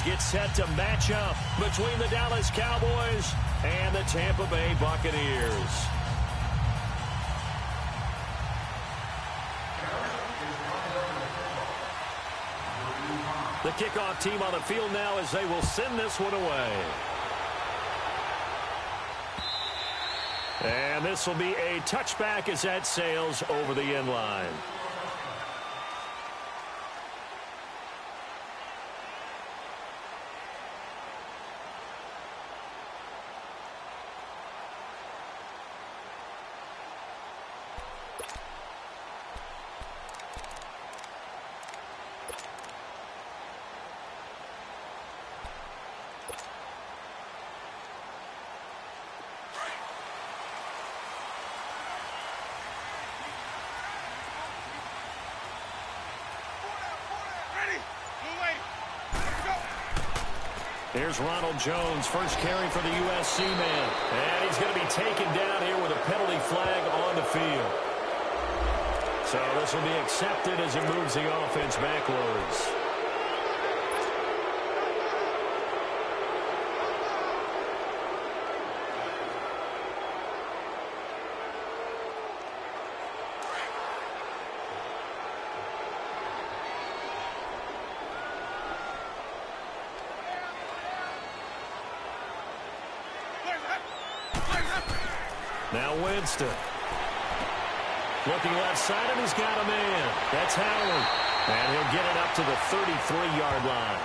get set to match up between the Dallas Cowboys and the Tampa Bay Buccaneers. The kickoff team on the field now as they will send this one away. And this will be a touchback as that sails over the end line. Here's Ronald Jones, first carry for the USC man. And he's going to be taken down here with a penalty flag on the field. So this will be accepted as it moves the offense backwards. Now Winston. Looking left side, and he's got a man. That's Howard. And he'll get it up to the 33-yard line.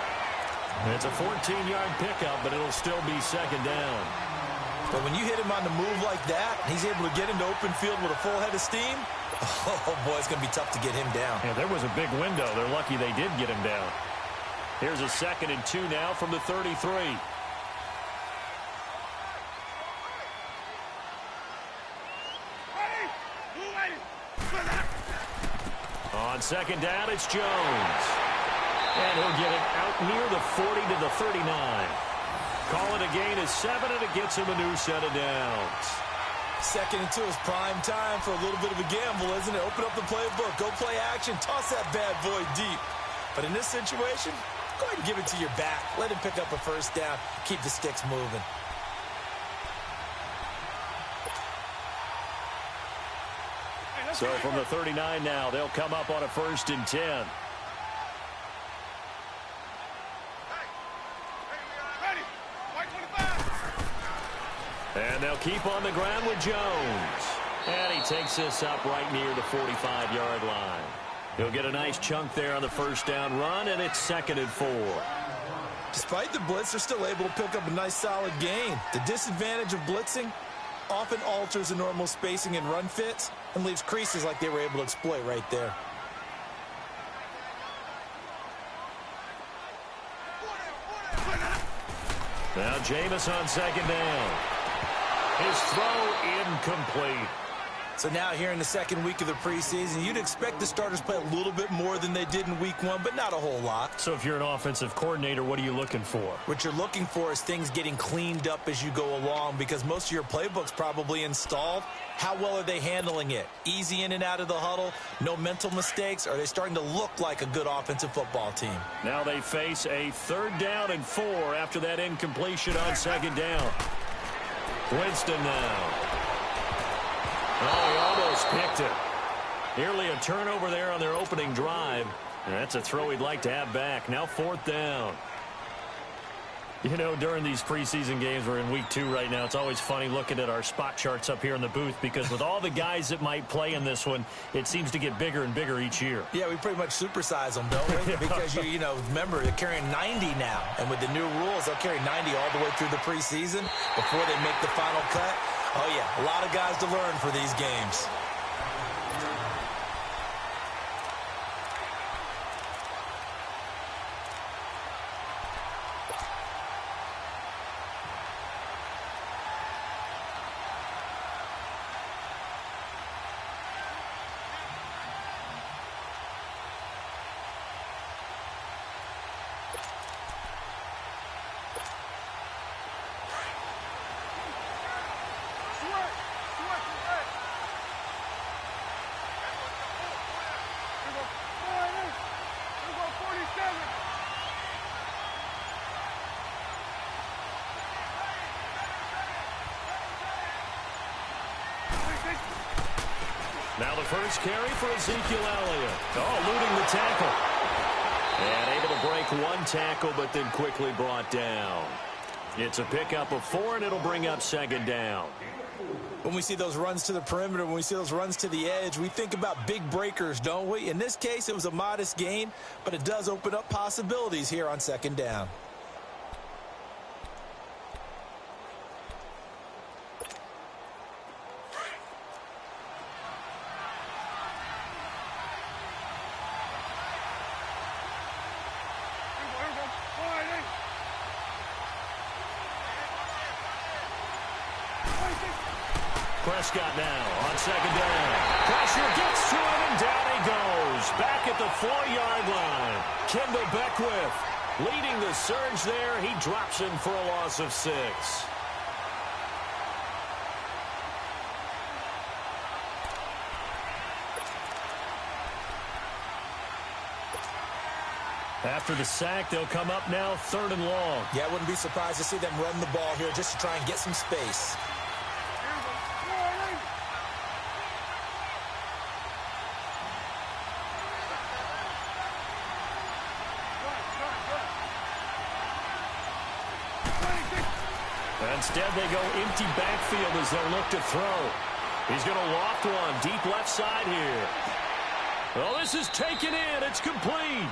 And it's a 14-yard pickup, but it'll still be second down. But when you hit him on the move like that, he's able to get into open field with a full head of steam, oh, boy, it's going to be tough to get him down. Yeah, there was a big window. They're lucky they did get him down. Here's a 2nd and 2 now from the 33. On second down, it's Jones. And he'll get it out near the 40 to the 39. Call it a gain of 7, and it gets him a new set of downs. 2nd and 2 is prime time for a little bit of a gamble, isn't it? Open up the playbook, go play action, toss that bad boy deep. But in this situation, go ahead and give it to your back. Let him pick up a first down, keep the sticks moving. So from the 39 now, they'll come up on a 1st and 10. And they'll keep on the ground with Jones. And he takes this up right near the 45-yard line. He'll get a nice chunk there on the first down run, and it's 2nd and 4. Despite the blitz, they're still able to pick up a nice solid gain. The disadvantage of blitzing often alters the normal spacing and run fits and leaves creases like they were able to exploit right there. Now Jameis on 2nd down. His throw incomplete. So now here in the 2nd week of the preseason, you'd expect the starters play a little bit more than they did in week 1, but not a whole lot. So if you're an offensive coordinator, what are you looking for? What you're looking for is things getting cleaned up as you go along, because most of your playbook's probably installed. How well are they handling it? Easy in and out of the huddle? No mental mistakes? Are they starting to look like a good offensive football team? Now they face a 3rd down and 4 after that incompletion on 2nd down. Winston now. Oh, he almost picked it. Nearly a turnover there on their opening drive. And that's a throw he'd like to have back. Now 4th down. You know, during these preseason games, we're in week 2 right now. It's always funny looking at our spot charts up here in the booth, because with all the guys that might play in this one, it seems to get bigger and bigger each year. Yeah, we pretty much supersize them, don't we? Because, you know, remember, they're carrying 90 now. And with the new rules, they'll carry 90 all the way through the preseason before they make the final cut. Oh, yeah, a lot of guys to learn for these games. Now the first carry for Ezekiel Elliott. Oh, eluding the tackle. And able to break one tackle, but then quickly brought down. It's a pickup of 4, and it'll bring up second down. When we see those runs to the perimeter, when we see those runs to the edge, we think about big breakers, don't we? In this case, it was a modest gain, but it does open up possibilities here on second down. Prescott now on second down. Pressure gets to him, and down he goes. Back at the 4-yard line. Kendall Beckwith leading the surge there. He drops him for a loss of 6. After the sack, they'll come up now 3rd and long. Yeah, I wouldn't be surprised to see them run the ball here just to try and get some space. Instead, they go empty backfield as they'll look to throw. He's going to loft one deep left side here. Well, this is taken in. It's complete.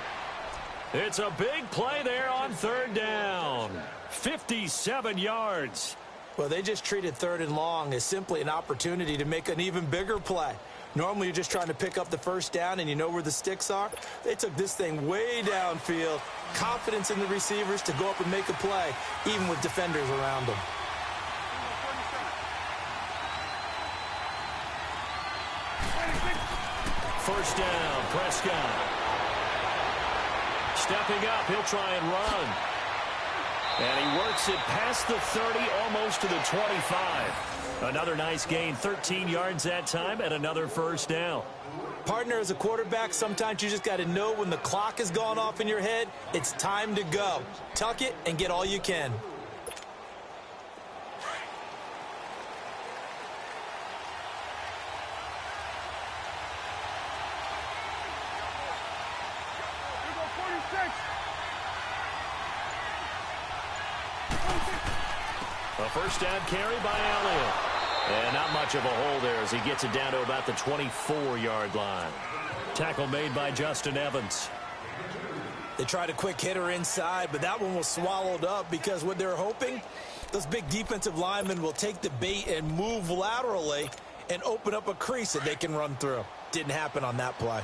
It's a big play there on 3rd down. 57 yards. Well, they just treated 3rd and long as simply an opportunity to make an even bigger play. Normally, you're just trying to pick up the first down, and you know where the sticks are. They took this thing way downfield. Confidence in the receivers to go up and make a play, even with defenders around them. First down, Prescott. Stepping up, he'll try and run. And he works it past the 30, almost to the 25. Another nice gain, 13 yards that time, and another first down. Partner, as a quarterback, sometimes you just got to know when the clock has gone off in your head, it's time to go. Tuck it and get all you can. A first down carry by Elliott. And not much of a hole there as he gets it down to about the 24-yard line. Tackle made by Justin Evans. They tried a quick hitter inside, but that one was swallowed up because what they're hoping, those big defensive linemen will take the bait and move laterally and open up a crease that they can run through. Didn't happen on that play.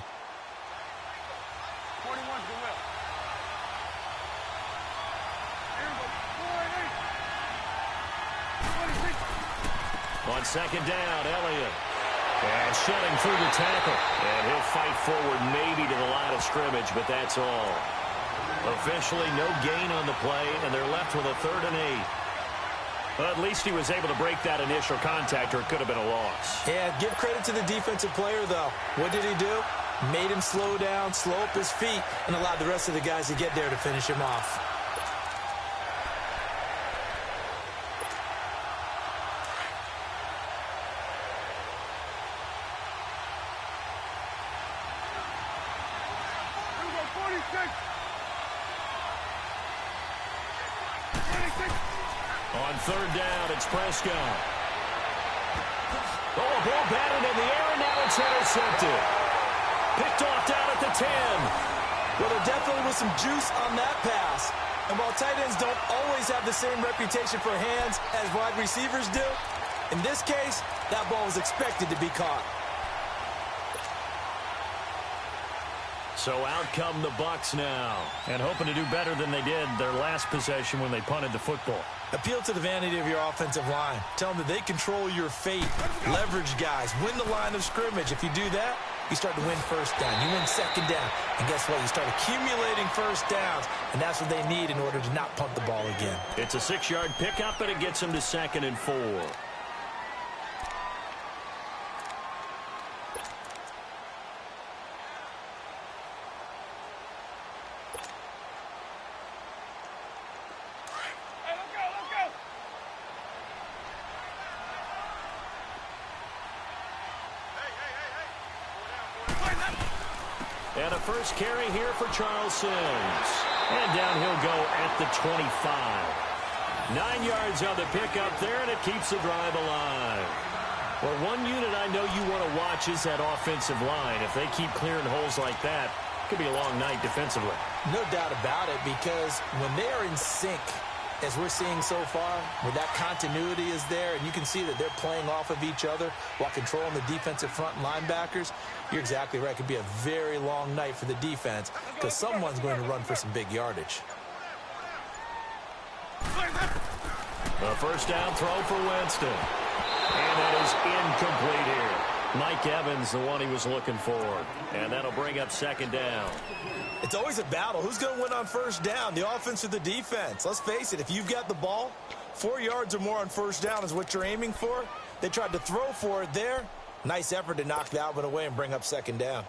On second down, Elliott. And shedding through the tackle. And he'll fight forward maybe to the line of scrimmage, but that's all. Officially, no gain on the play, and they're left with a 3rd and 8. Well, at least he was able to break that initial contact, or it could have been a loss. Yeah, give credit to the defensive player, though. What did he do? Made him slow down, slow up his feet, and allowed the rest of the guys to get there to finish him off. On 3rd down, it's Prescott. Oh, a ball batted in the air, and now it's intercepted. Picked off down at the 10. Well, there definitely was some juice on that pass. And while tight ends don't always have the same reputation for hands as wide receivers do, in this case, that ball was expected to be caught. So out come the Bucs now, and hoping to do better than they did their last possession when they punted the football. Appeal to the vanity of your offensive line. Tell them that they control your fate. Leverage guys. Win the line of scrimmage. If you do that, you start to win first down. You win second down. And guess what? You start accumulating first downs, and that's what they need in order to not punt the ball again. It's a 6-yard pickup, and it gets them to 2nd and 4. And a first carry here for Charles Sims. And down he'll go at the 25. 9 yards on the pickup there, and it keeps the drive alive. Well, one unit I know you want to watch is that offensive line. If they keep clearing holes like that, it could be a long night defensively. No doubt about it, because when they are in sync, as we're seeing so far, where that continuity is there, and you can see that they're playing off of each other while controlling the defensive front linebackers, you're exactly right. It could be a very long night for the defense because someone's going to run for some big yardage. A first down throw for Winston. And that is incomplete here. Mike Evans, the one he was looking for. And that'll bring up second down. It's always a battle. Who's going to win on first down, the offense or the defense? Let's face it, if you've got the ball, 4 yards or more on first down is what you're aiming for. They tried to throw for it there. Nice effort to knock that one away and bring up second down.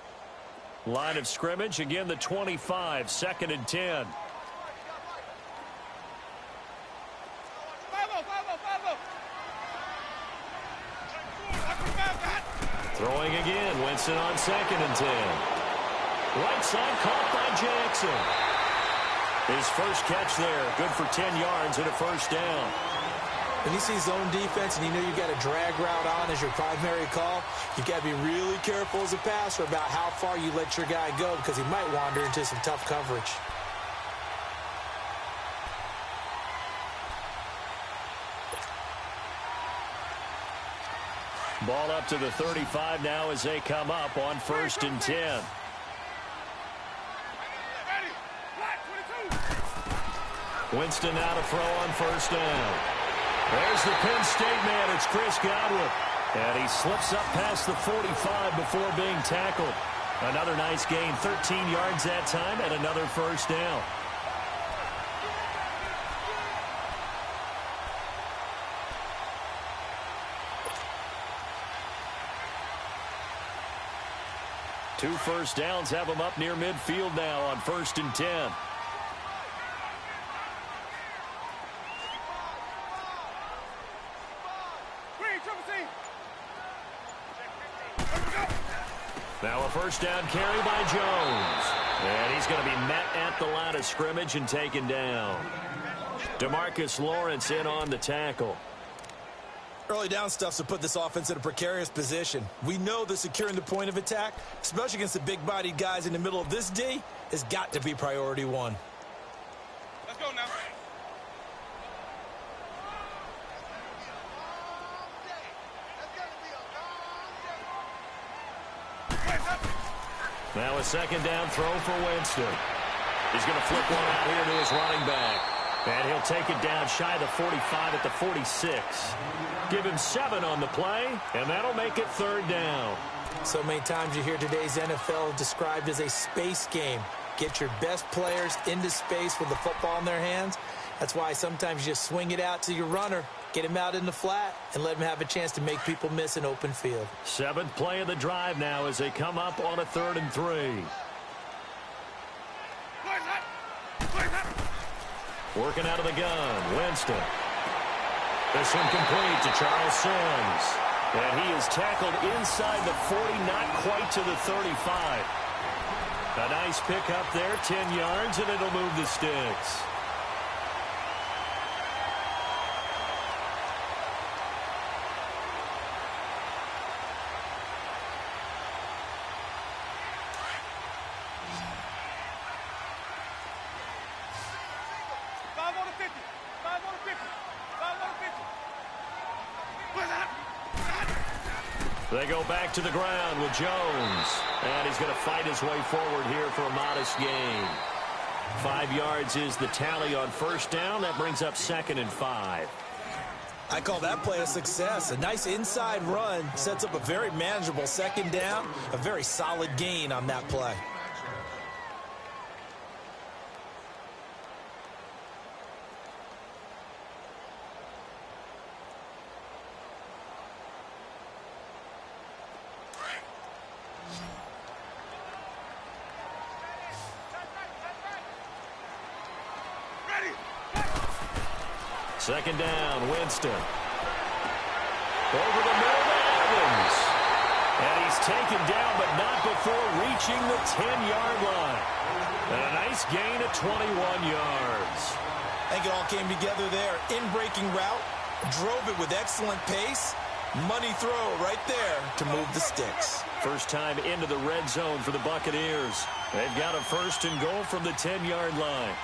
Line of scrimmage, again the 25, 2nd and 10. Throwing again, Winston on 2nd and 10. Right side caught by Jackson. His first catch there, good for 10 yards and a first down. When you see zone defense and you know you've got a drag route on as your primary call, you've got to be really careful as a passer about how far you let your guy go because he might wander into some tough coverage. Ball up to the 35 now as they come up on 1st and 10. Winston now to throw on first down. There's the Penn State man. It's Chris Godwin. And he slips up past the 45 before being tackled. Another nice gain, 13 yards that time, and another first down. Two first downs have them up near midfield now on 1st and 10. Now a first down carry by Jones. And he's going to be met at the line of scrimmage and taken down. DeMarcus Lawrence in on the tackle. Early down stuff to put this offense in a precarious position. We know that securing the point of attack, especially against the big-bodied guys in the middle of this D, has got to be priority one. Let's go now. Now a second down throw for Winston. He's going to flip one out here to his running back. And he'll take it down shy of the 45 at the 46. Give him 7 on the play, and that'll make it 3rd down. So many times you hear today's NFL described as a space game. Get your best players into space with the football in their hands. That's why sometimes you just swing it out to your runner, get him out in the flat, and let him have a chance to make people miss an open field. 7th play of the drive now as they come up on a 3rd and 3. Working out of the gun, Winston. This incomplete to Charles Sims. And he is tackled inside the 40, not quite to the 35. A nice pickup there, 10 yards, and it'll move the sticks. They go back to the ground with Jones. And he's going to fight his way forward here for a modest gain. 5 yards is the tally on first down. That brings up 2nd and 5. I call that play a success. A nice inside run sets up a very manageable second down. A very solid gain on that play. Second down, Winston. Over the middle to Evans. And he's taken down, but not before reaching the 10-yard line. And a nice gain of 21 yards. I think it all came together there. In-breaking route, drove it with excellent pace. Money throw right there to move the sticks. First time into the red zone for the Buccaneers. They've got a 1st and goal from the 10-yard line.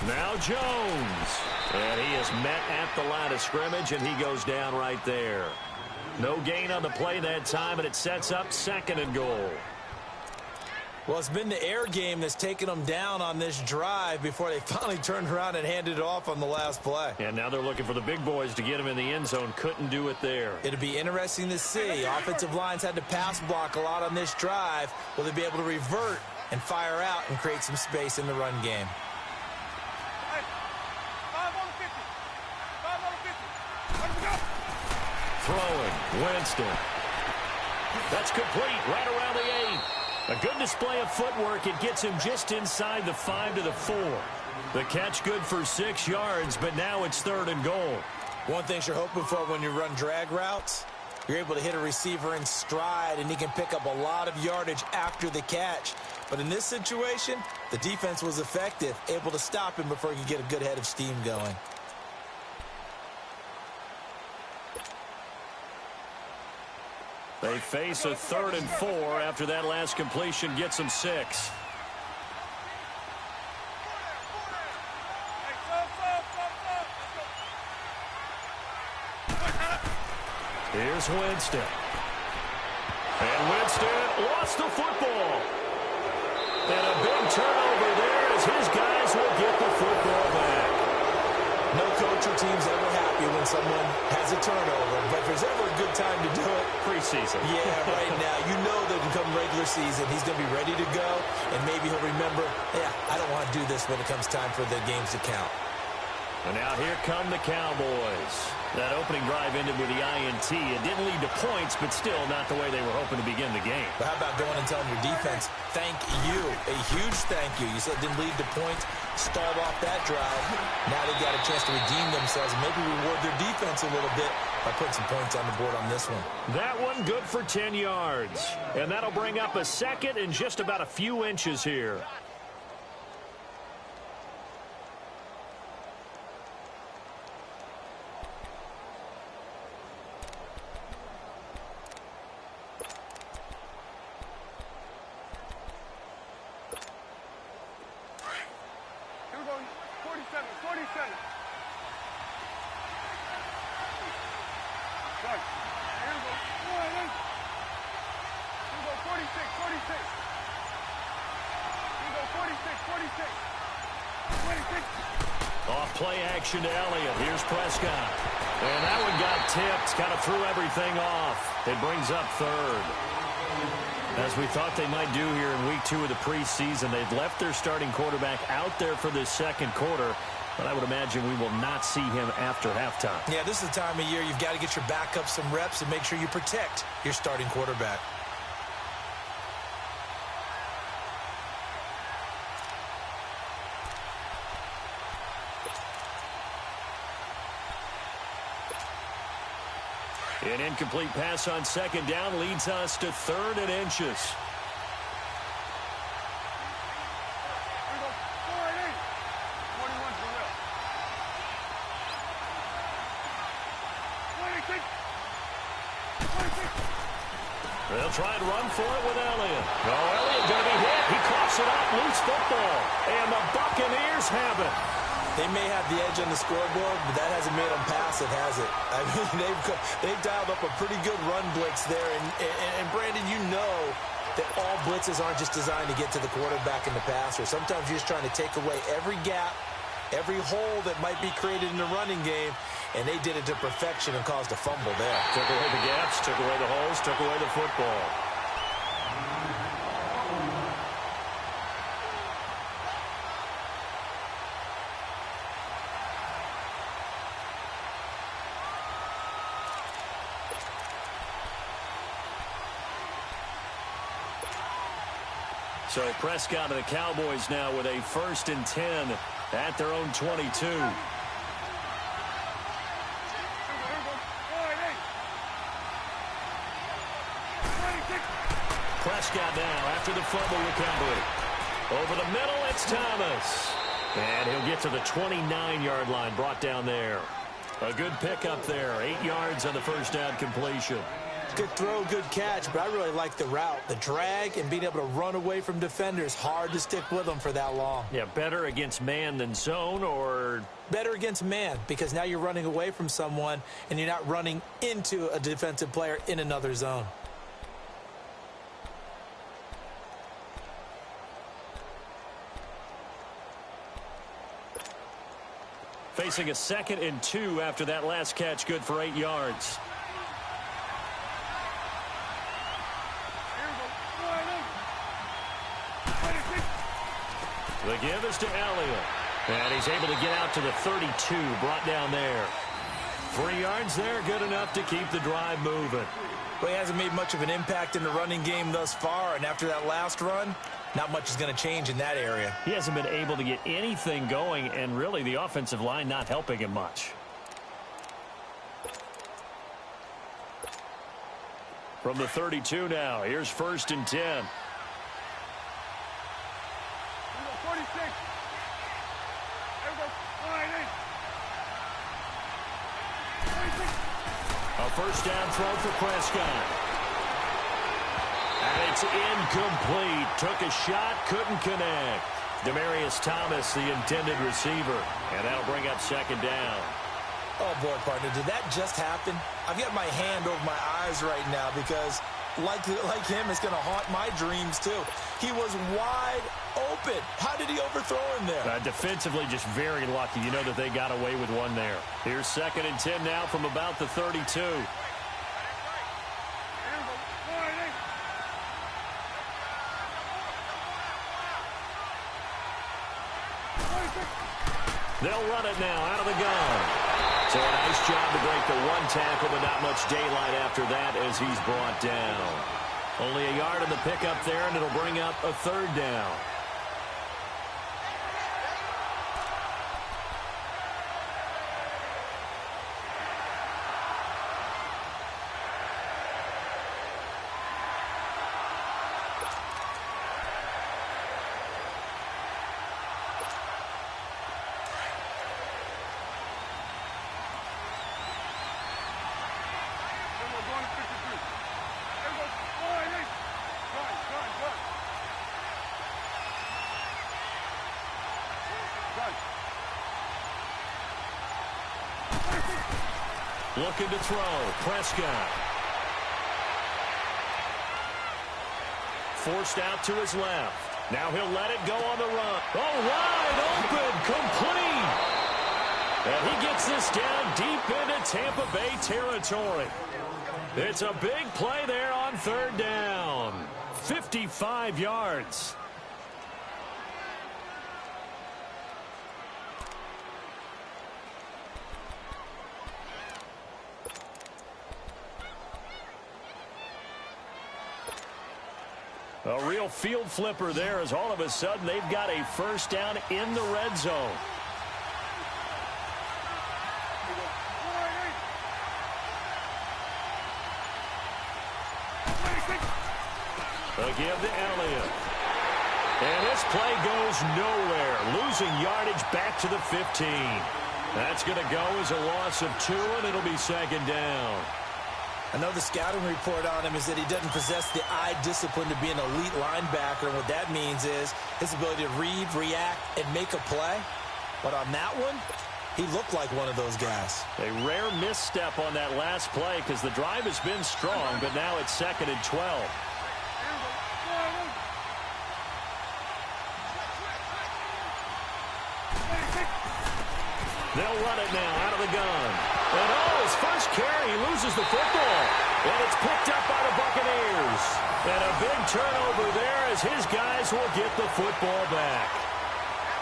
Now Jones. And he is met at the line of scrimmage, and he goes down right there. No gain on the play that time, and it sets up 2nd and goal. Well, it's been the air game that's taken them down on this drive before they finally turned around and handed it off on the last play. And now they're looking for the big boys to get him in the end zone. Couldn't do it there. It'll be interesting to see. Offensive lines had to pass block a lot on this drive. Will they be able to revert and fire out and create some space in the run game? Throwing, Winston. That's complete, right around the 8. A good display of footwork. It gets him just inside the 5 to the 4. The catch good for 6 yards, but now it's 3rd and goal. One thing you're hoping for when you run drag routes, you're able to hit a receiver in stride, and he can pick up a lot of yardage after the catch. But in this situation, the defense was effective, able to stop him before he could get a good head of steam going. They face a 3rd and 4 after that last completion gets them 6. Here's Winston. And Winston lost the football. And a big turnover there as his guys will get the football back. No coach or team's ever happy when someone has a turnover, but if there's ever a good time to do it, preseason. Yeah, right now. You know that come regular season, he's going to be ready to go, and maybe he'll remember, yeah, I don't want to do this when it comes time for the games to count. And now here come the Cowboys. That opening drive ended with the INT. It didn't lead to points, but still not the way they were hoping to begin the game. But how about going and telling your defense, thank you, a huge thank you. You said it didn't lead to points, stalled off that drive. Now they got a chance to redeem themselves and maybe reward their defense a little bit by putting some points on the board on this one. That one good for 10 yards. And that'll bring up a 2nd and just about a few inches here. Off play action to Elliott. Here's Prescott. And that one got tipped. Kind of threw everything off. It brings up 3rd. As we thought they might do here in week 2 of the preseason, they've left their starting quarterback out there for this 2nd quarter. But I would imagine we will not see him after halftime. Yeah, this is the time of year you've got to get your backup some reps and make sure you protect your starting quarterback. An incomplete pass on 2nd down leads us to 3rd and inches. They'll try and run for it with Elliott. Oh, Elliott going to be hit. He coughs it up, loose football. And the Buccaneers have it. They may have the edge on the scoreboard, but that hasn't made them pass it, has it? I mean, they've dialed up a pretty good run blitz there. And Brandon, you know that all blitzes aren't just designed to get to the quarterback and the passer. Sometimes you're just trying to take away every gap, every hole that might be created in the running game, and they did it to perfection and caused a fumble there. Took away the gaps, took away the holes, took away the football. So Prescott and the Cowboys now with a 1st and 10 at their own 22. Prescott now after the fumble recovery. Over the middle, it's Thomas. And he'll get to the 29-yard line, brought down there. A good pickup there. 8 yards on the first down completion. Good throw, good catch, but I really like the route. The drag and being able to run away from defenders. Hard to stick with them for that long. Yeah, better against man than zone, or? Better against man, because now you're running away from someone and you're not running into a defensive player in another zone. Facing a 2nd and 2 after that last catch, good for 8 yards. The give is to Elliott. And he's able to get out to the 32, brought down there. 3 yards there, good enough to keep the drive moving. Well, he hasn't made much of an impact in the running game thus far, and after that last run, not much is going to change in that area. He hasn't been able to get anything going, and really the offensive line not helping him much. From the 32 now, here's 1st and 10. A first down throw for Prescott. And it's incomplete. Took a shot, couldn't connect. Demaryius Thomas, the intended receiver. And that'll bring up 2nd down. Oh, boy, partner, did that just happen? I've got my hand over my eyes right now because, like him, it's going to haunt my dreams, too. He was wide open. How did he overthrow him there? Defensively, just very lucky. You know that they got away with one there. Here's 2nd and 10 now from about the 32. They'll run it now out of the gun. So a nice job to break the 1 tackle, but not much daylight after that as he's brought down. Only a yard in the pickup there, and it'll bring up a 3rd down. Looking to throw. Prescott. Forced out to his left. Now he'll let it go on the run. Oh, wide open. Complete. And he gets this down deep into Tampa Bay territory. It's a big play there on 3rd down. 55 yards. A real field flipper there as all of a sudden they've got a 1st down in the red zone. A give to Elliott. And this play goes nowhere. Losing yardage back to the 15. That's going to go as a loss of 2, and it'll be 2nd down. I know the scouting report on him is that he doesn't possess the eye discipline to be an elite linebacker. And what that means is his ability to read, react, and make a play. But on that one, he looked like one of those guys. A rare misstep on that last play because the drive has been strong, but now it's 2nd and 12. They'll run it now out of the gun. And his first carry, he loses the football. And it's picked up by the Buccaneers. And a big turnover there as his guys will get the football back.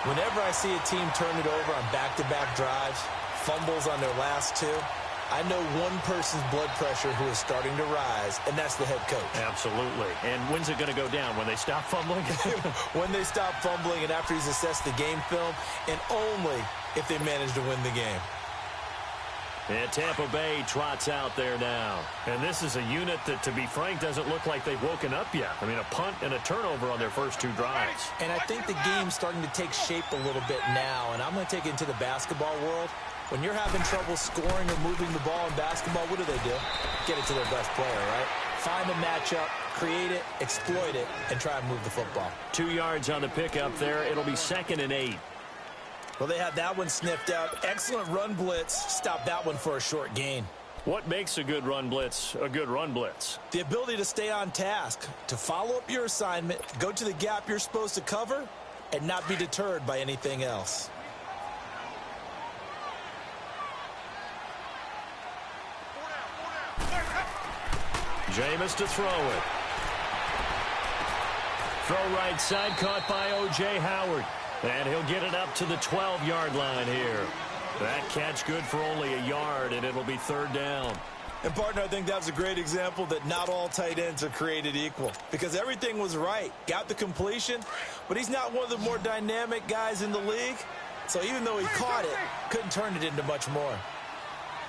Whenever I see a team turn it over on back-to-back drives, fumbles on their last 2, I know one person's blood pressure who is starting to rise, and that's the head coach. Absolutely. And when's it going to go down? When they stop fumbling? When they stop fumbling and after he's assessed the game film, and only if they manage to win the game. And Tampa Bay trots out there now. And this is a unit that, to be frank, doesn't look like they've woken up yet. I mean, a punt and a turnover on their first two drives. And I think the game's starting to take shape a little bit now, and I'm going to take it into the basketball world. When you're having trouble scoring or moving the ball in basketball, what do? Get it to their best player, right? Find a matchup, create it, exploit it, and try and move the football. 2 yards on the pickup there. It'll be 2nd and 8. Well, they had that one sniffed out. Excellent run blitz. Stop that one for a short gain. What makes a good run blitz a good run blitz? The ability to stay on task, to follow up your assignment, go to the gap you're supposed to cover, and not be deterred by anything else. Jameis to throw it. Throw right side, caught by O.J. Howard. And he'll get it up to the 12-yard line here. That catch good for only a yard, and it'll be 3rd down. And, partner, I think that was a great example that not all tight ends are created equal. Because everything was right. Got the completion, but he's not one of the more dynamic guys in the league. So even though he caught it, couldn't turn it into much more.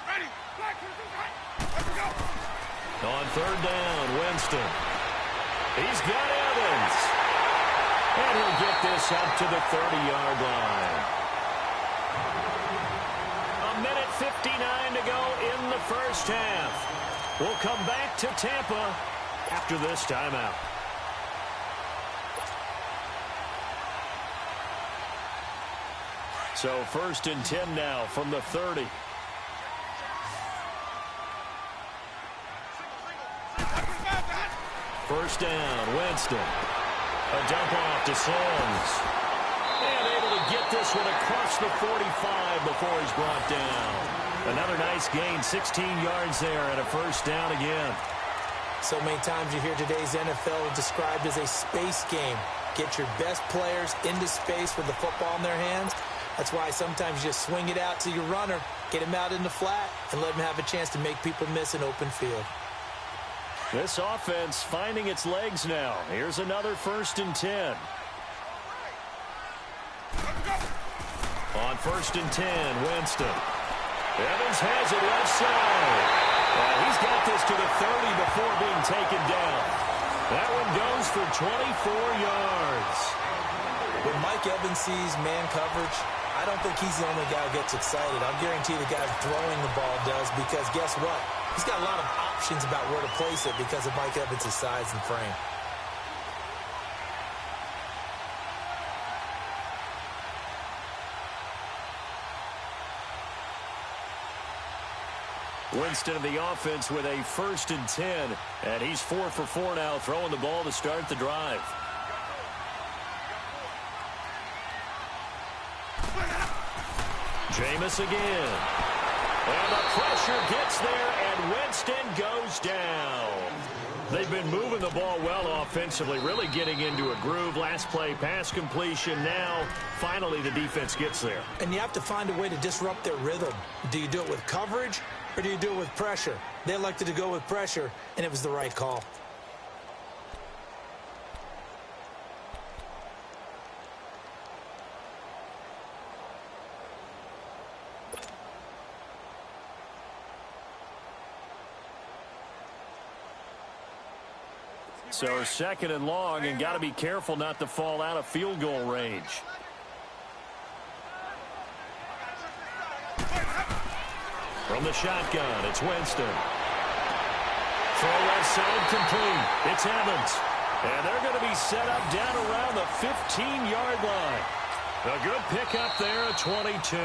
Ready. Let's go. On 3rd down, Winston. He's got Evans. And he'll get this up to the 30-yard line. A minute 59 to go in the first half. We'll come back to Tampa after this timeout. So 1st and 10 now from the 30. First down, Winston. A dump off to Sims. And able to get this one across the 45 before he's brought down. Another nice gain, 16 yards there, and a first down again. So many times you hear today's NFL described as a space game. Get your best players into space with the football in their hands. That's why sometimes you just swing it out to your runner, get him out in the flat, and let him have a chance to make people miss an open field. This offense finding its legs now. Here's another 1st and 10. On 1st and 10, Winston. Evans has it left side. He's got this to the 30 before being taken down. That one goes for 24 yards. When Mike Evans sees man coverage, I don't think he's the only guy who gets excited. I'll guarantee the guy throwing the ball does, because guess what? He's got a lot of options about where to place it because of Mike Evans' size and frame. Winston of the offense with a 1st and 10. And he's 4 for 4 now, throwing the ball to start the drive. Jameis again. And the pressure gets there, and Winston goes down. They've been moving the ball well offensively, really getting into a groove. Last play, pass completion. Now, finally, the defense gets there. And you have to find a way to disrupt their rhythm. Do you do it with coverage, or do you do it with pressure? They elected to go with pressure, and it was the right call. So 2nd and long, and got to be careful not to fall out of field goal range. From the shotgun, it's Winston. Throw left side complete. It's Evans. And they're going to be set up down around the 15-yard line. A good pickup there at 22.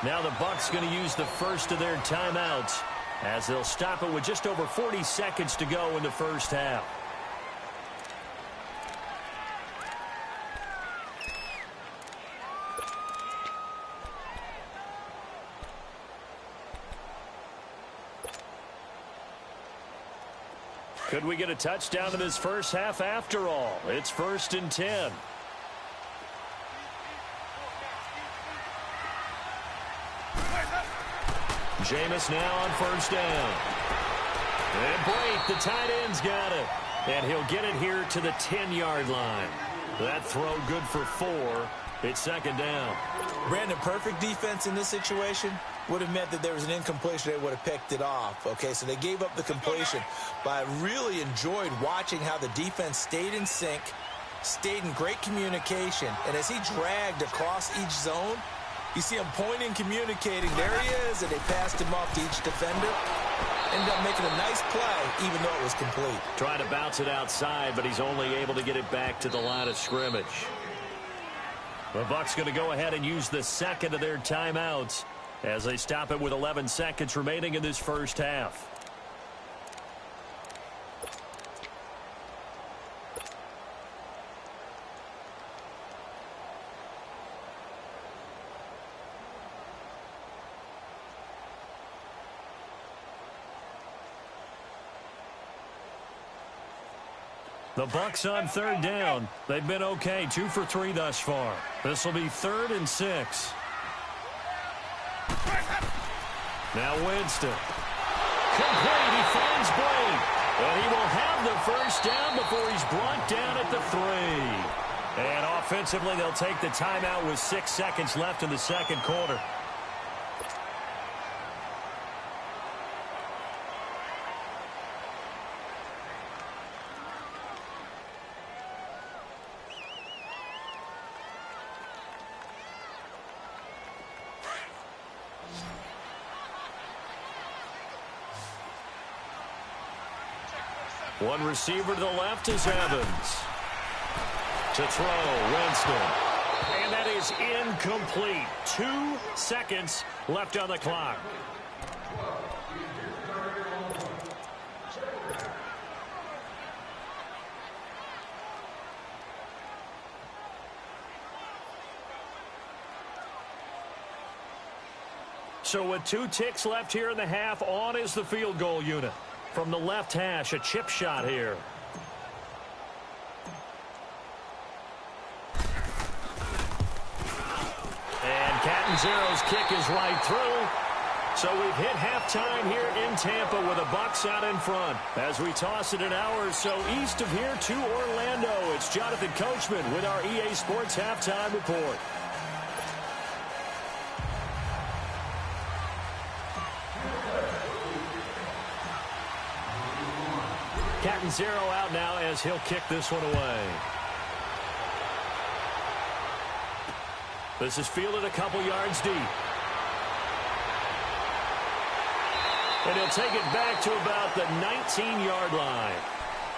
Now the Bucs going to use the first of their timeouts as they'll stop it with just over 40 seconds to go in the first half. Could we get a touchdown in this first half after all? It's 1st and 10. Jameis now on first down. And Blake, the tight end's got it. And he'll get it here to the 10-yard line. That throw good for 4. It's second down. Brandon, perfect defense in this situation would have meant that there was an incompletion. They would have picked it off. Okay, so they gave up the completion. But I really enjoyed watching how the defense stayed in sync, stayed in great communication. And as he dragged across each zone, you see him pointing, communicating. There he is, and they passed him off to each defender. Ended up making a nice play, even though it was complete. Trying to bounce it outside, but he's only able to get it back to the line of scrimmage. The Bucs going to go ahead and use the second of their timeouts as they stop it with 11 seconds remaining in this first half. The Bucs on third down. They've been okay, 2 for 3 thus far. This will be 3rd and 6. Now Winston. Complete. He finds Blake. And he will have the first down before he's brought down at the 3. And offensively, they'll take the timeout with 6 seconds left in the second quarter. One receiver to the left is Evans. To throw, Winston. And that is incomplete. 2 seconds left on the clock. So with 2 ticks left here in the half, on is the field goal unit. From the left hash, a chip shot here. And Catanzaro's kick is right through. So we've hit halftime here in Tampa with the Bucs out in front. As we toss it an hour or so east of here to Orlando, it's Jonathan Coachman with our EA Sports Halftime Report. Catanzaro out now as he'll kick this one away. This is fielded a couple yards deep. And he'll take it back to about the 19-yard line.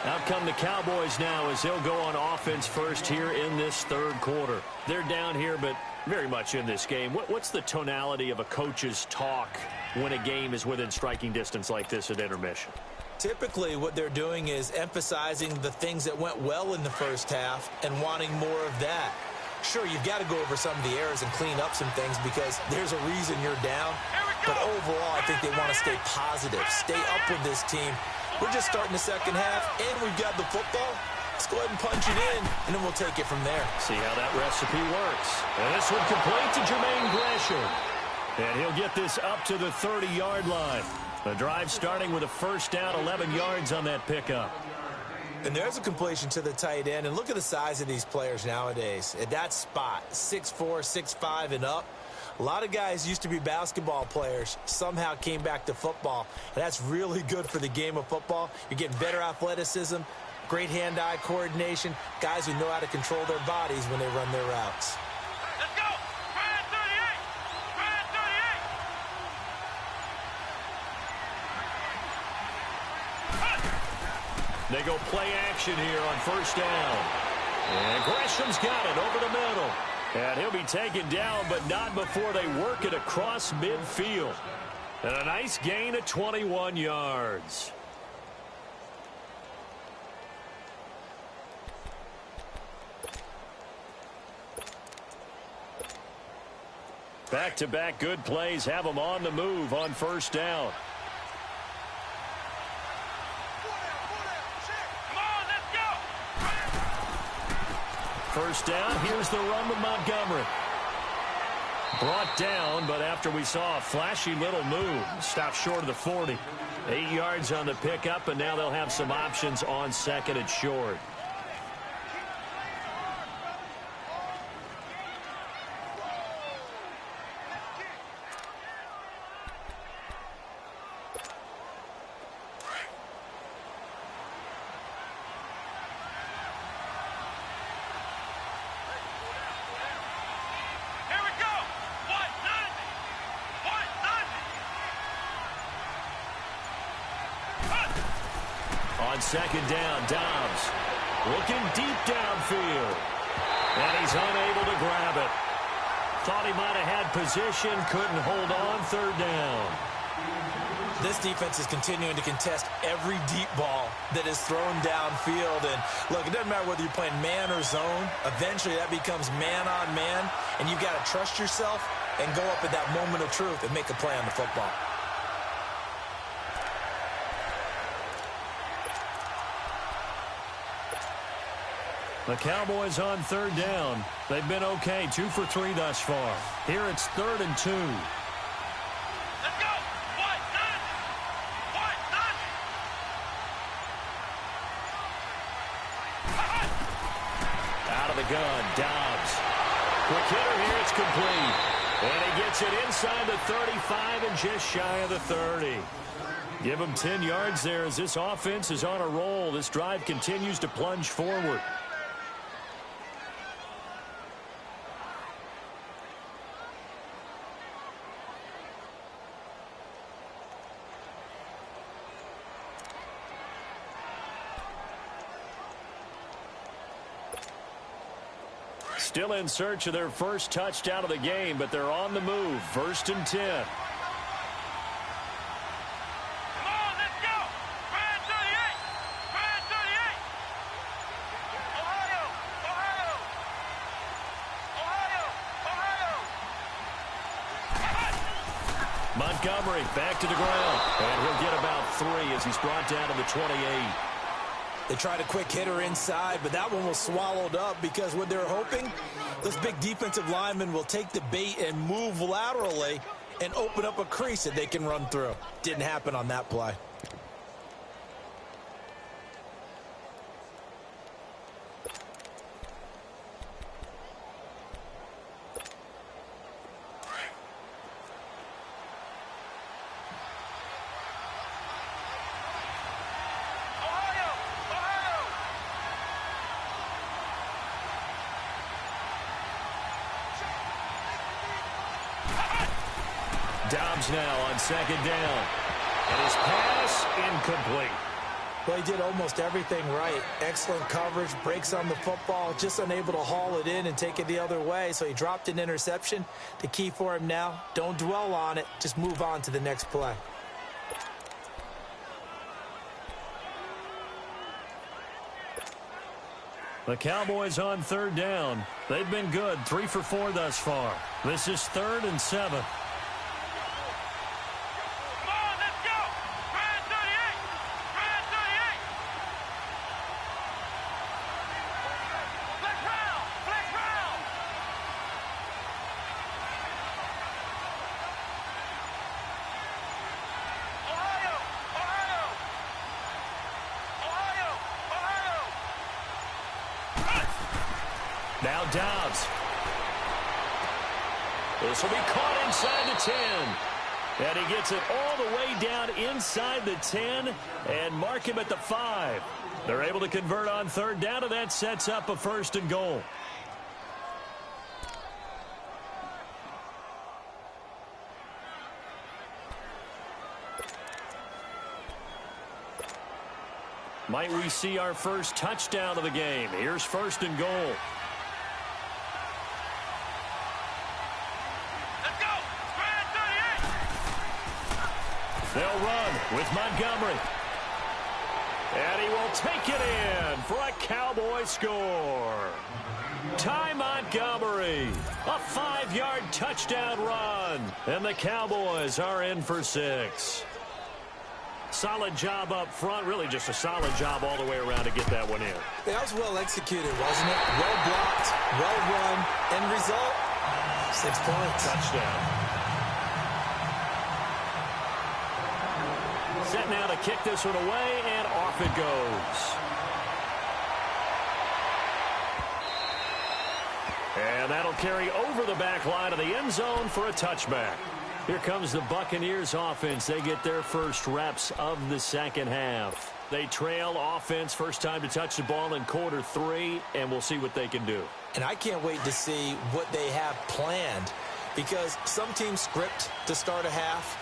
Out come the Cowboys now as they'll go on offense first here in this third quarter. They're down here, but very much in this game. What's the tonality of a coach's talk when a game is within striking distance like this at intermission? Typically, what they're doing is emphasizing the things that went well in the first half and wanting more of that. Sure, you've got to go over some of the errors and clean up some things because there's a reason you're down. But overall, I think they want to stay positive, stay up with this team. We're just starting the second half, and we've got the football. Let's go ahead and punch it in, and then we'll take it from there. See how that recipe works. And this one complete to Jermaine Gresham. And he'll get this up to the 30-yard line. The drive starting with a first down, 11 yards on that pickup. And there's a completion to the tight end. And look at the size of these players nowadays. At that spot, 6'4", 6'5", and up. A lot of guys used to be basketball players, somehow came back to football. And that's really good for the game of football. You're getting better athleticism, great hand-eye coordination, guys who know how to control their bodies when they run their routes. Let's go! Try at 38! Try at 38! They go play action here on first down. And Gresham's got it over the middle. And he'll be taken down, but not before they work it across midfield. And a nice gain of 21 yards. Back-to-back good plays have them on the move on first down. First down, here's the run with Montgomery. Brought down, but after we saw a flashy little move, stopped short of the 40. 8 yards on the pickup, and now they'll have some options on second and short. On second down, Dobbs looking deep downfield. And he's unable to grab it. Thought he might have had position, couldn't hold on, third down. This defense is continuing to contest every deep ball that is thrown downfield. And look, it doesn't matter whether you're playing man or zone. Eventually that becomes man on man. And you've got to trust yourself and go up at that moment of truth and make a play on the football. The Cowboys on third down. They've been okay, 2 for 3 thus far. Here it's 3rd and 2. Let's go. Out of the gun, Dobbs. Quick hitter here, it's complete. And he gets it inside the 35 and just shy of the 30. Give him 10 yards there as this offense is on a roll. This drive continues to plunge forward. Still in search of their first touchdown of the game, but they're on the move. 1st and 10. Come on, let's go. Brad 38. Brad 38. Ohio. Montgomery back to the ground. And he'll get about 3 as he's brought down to the 28. They tried a quick hitter inside, but that one was swallowed up because what they're hoping, those big defensive linemen will take the bait and move laterally and open up a crease that they can run through. Didn't happen on that play. Dobbs now on second down. And his pass incomplete. Well, he did almost everything right. Excellent coverage, breaks on the football, just unable to haul it in and take it the other way. So he dropped an interception. The key for him now, don't dwell on it. Just move on to the next play. The Cowboys on third down. They've been good, 3 for 4 thus far. This is 3rd and 7. Now Dobbs. This will be caught inside the 10. And he gets it all the way down inside the 10 and mark him at the 5. They're able to convert on third down, and that sets up a 1st and goal. Might we see our first touchdown of the game? Here's 1st and goal. They'll run with Montgomery. And he will take it in for a Cowboy score. Ty Montgomery, a 5-yard touchdown run. And the Cowboys are in for 6. Solid job up front. Really just a solid job all the way around to get that one in. That was well executed, wasn't it? Well blocked, well run. End result, 6 points. Touchdown. Set now to kick this one away, and off it goes. And that'll carry over the back line of the end zone for a touchback. Here comes the Buccaneers offense. They get their first reps of the second half. They trail offense, first time to touch the ball in quarter 3, and we'll see what they can do. And I can't wait to see what they have planned, because some teams script to start a half.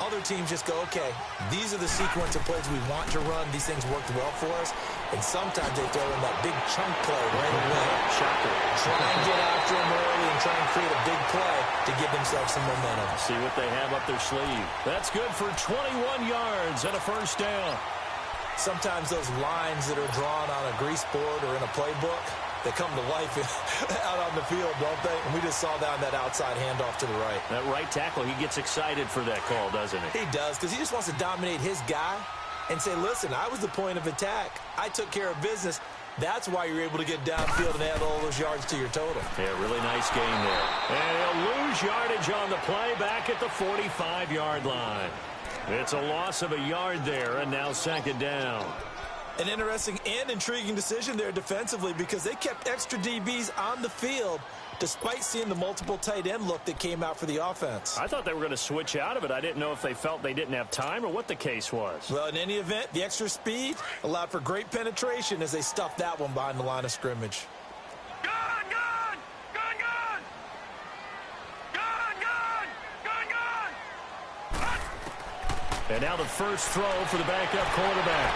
Other teams just go, okay, these are the sequence of plays we want to run. These things worked well for us. And sometimes they throw in that big chunk play right away. Shocker. Try and get after them early and try and create a big play to give themselves some momentum. See what they have up their sleeve. That's good for 21 yards and a first down. Sometimes those lines that are drawn on a grease board or in a playbook, they come to life out on the field, don't they? And we just saw down that outside handoff to the right. That right tackle, he gets excited for that call, doesn't he? He does, because he just wants to dominate his guy and say, listen, I was the point of attack. I took care of business. That's why you're able to get downfield and add all those yards to your total. Yeah, really nice game there. And he'll lose yardage on the play back at the 45-yard line. It's a loss of a yard there, and now second down. An interesting and intriguing decision there defensively, because they kept extra DBs on the field despite seeing the multiple tight end look that came out for the offense. I thought they were going to switch out of it. I didn't know if they felt they didn't have time or what the case was. Well, in any event, the extra speed allowed for great penetration as they stuffed that one behind the line of scrimmage. Gun, gun! Gun, gun! Gun, gun! Gun, gun! And now the first throw for the backup quarterback.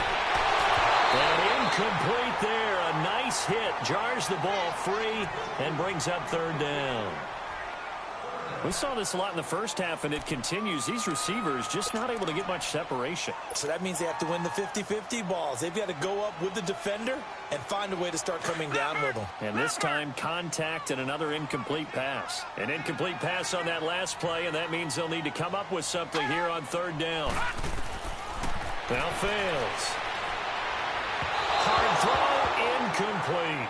And incomplete there. A nice hit. Jars the ball free and brings up third down. We saw this a lot in the first half, and it continues. These receivers just not able to get much separation. So that means they have to win the 50-50 balls. They've got to go up with the defender and find a way to start coming down with them. And this time, contact and another incomplete pass. An incomplete pass on that last play, and that means they'll need to come up with something here on third down. Now fails. Hard throw, incomplete.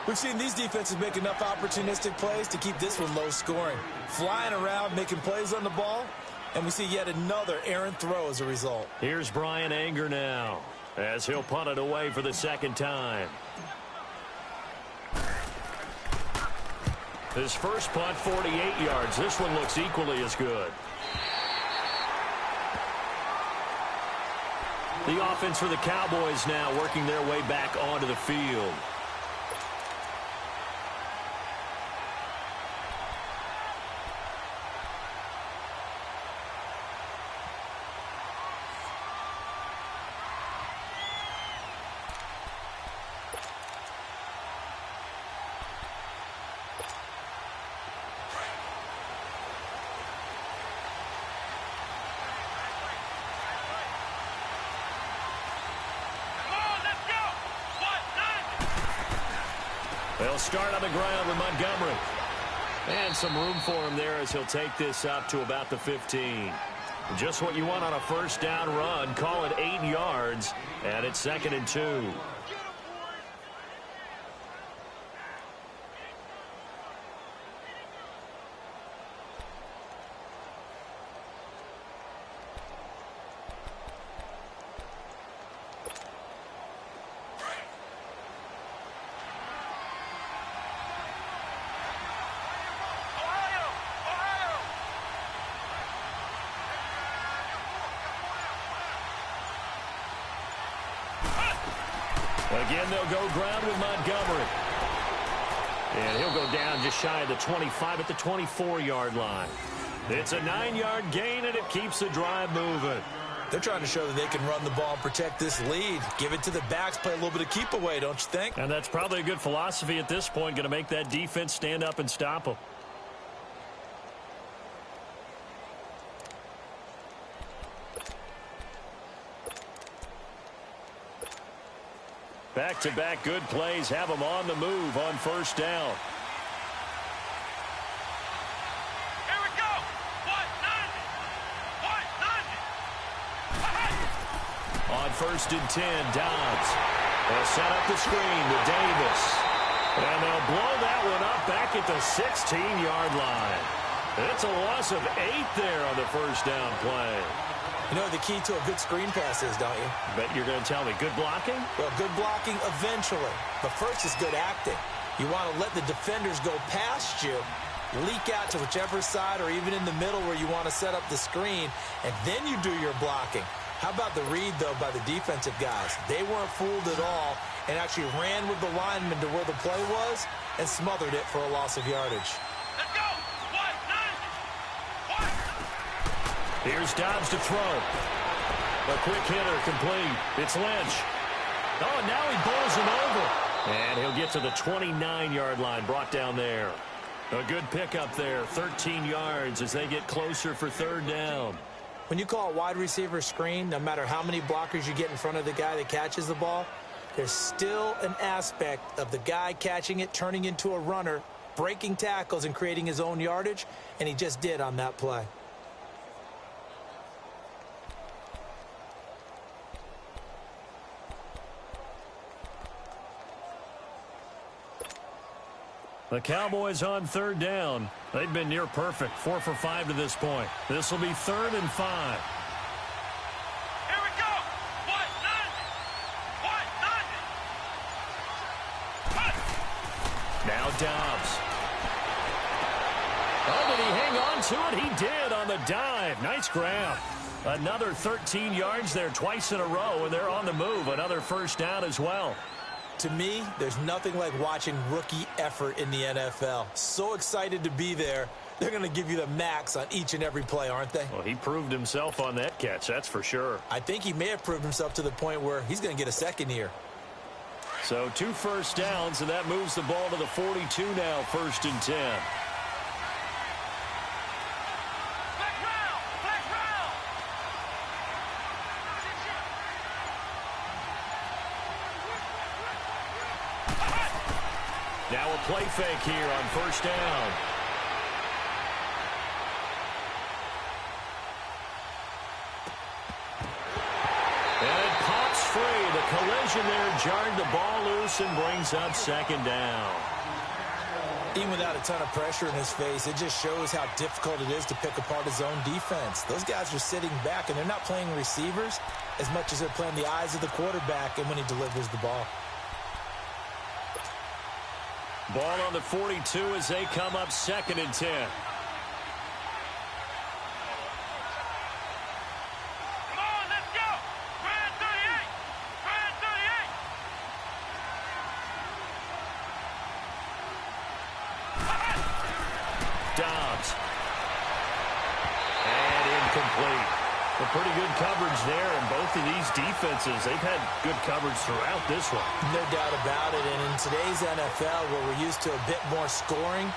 We've seen these defenses make enough opportunistic plays to keep this one low scoring. Flying around, making plays on the ball, and we see yet another errant throw as a result. Here's Brian Anger now, as he'll punt it away for the second time. His first punt, 48 yards. This one looks equally as good. The offense for the Cowboys now working their way back onto the field. They'll start on the ground with Montgomery. And some room for him there as he'll take this up to about the 15. Just what you want on a first down run. Call it 8 yards, and it's 2nd and 2. Again, they'll go ground with Montgomery. And he'll go down just shy of the 25 at the 24-yard line. It's a 9-yard gain, and it keeps the drive moving. They're trying to show that they can run the ball and protect this lead. Give it to the backs, play a little bit of keep away, don't you think? And that's probably a good philosophy at this point, going to make that defense stand up and stop them. Back-to-back good plays have them on the move on first down. Here we go. 190. On 1st and 10, Downs. They'll set up the screen with Davis. And they'll blow that one up back at the 16-yard line. It's a loss of 8 there on the first down play. You know what the key to a good screen pass is, don't you? Bet you're going to tell me good blocking? Well, good blocking eventually. But first is good acting. You want to let the defenders go past you, leak out to whichever side or even in the middle where you want to set up the screen, and then you do your blocking. How about the read, though, by the defensive guys? They weren't fooled at all and actually ran with the lineman to where the play was and smothered it for a loss of yardage. Let's go. 1, 9, 1. Here's Dobbs to throw. A quick hitter complete. It's Lynch. Oh, now he bowls him over. And he'll get to the 29-yard line, brought down there. A good pickup there, 13 yards as they get closer for third down. When you call a wide receiver screen, no matter how many blockers you get in front of the guy that catches the ball, there's still an aspect of the guy catching it, turning into a runner, breaking tackles and creating his own yardage, and he just did on that play. The Cowboys on third down. They've been near perfect, 4 for 5 to this point. This will be 3rd and 5. Here we go. 1, 9, 1. Now Dobbs. Oh, did he hang on to it? He did on the dive. Nice grab. Another 13 yards there twice in a row, and they're on the move. Another first down as well. To me, there's nothing like watching rookie effort in the NFL. So excited to be there. They're going to give you the max on each and every play, aren't they? Well, he proved himself on that catch, that's for sure. I think he may have proved himself to the point where he's going to get a second here. So 2 first downs, and that moves the ball to the 42 now, 1st and 10. Flex round. Flex round. Now a play fake here on first down. And it pops free. The collision there jarred the ball loose and brings up 2nd down. Even without a ton of pressure in his face, it just shows how difficult it is to pick apart his own defense. Those guys are sitting back, and they're not playing receivers as much as they're playing the eyes of the quarterback and when he delivers the ball. Ball on the 42 as they come up 2nd and 10. Come on, let's go. Grand 38. Grand 38. Dobbs. And incomplete. A pretty good coverage there, and both of these defenses, they've had good coverage throughout this one. No doubt about it, and in today's NFL, where we're used to a bit more scoring,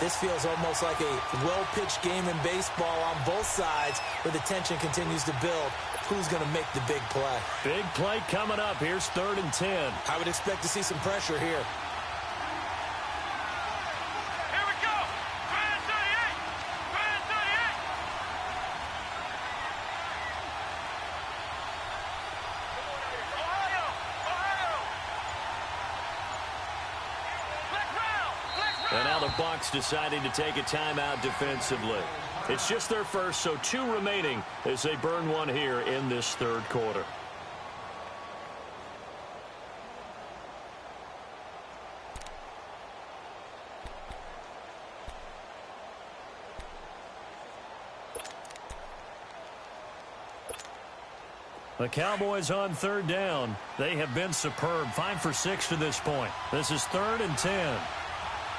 this feels almost like a well-pitched game in baseball on both sides where the tension continues to build. Who's going to make the big play? Big play coming up. Here's 3rd and 10. I would expect to see some pressure here. Here we go. Grand 38. Grand 38. Ohio. Ohio. Flex round. Flex round. And now the Bucs deciding to take a timeout defensively. It's just their first, so 2 remaining as they burn one here in this 3rd quarter. The Cowboys on 3rd down. They have been superb. 5 for 6 to this point. This is 3rd and 10.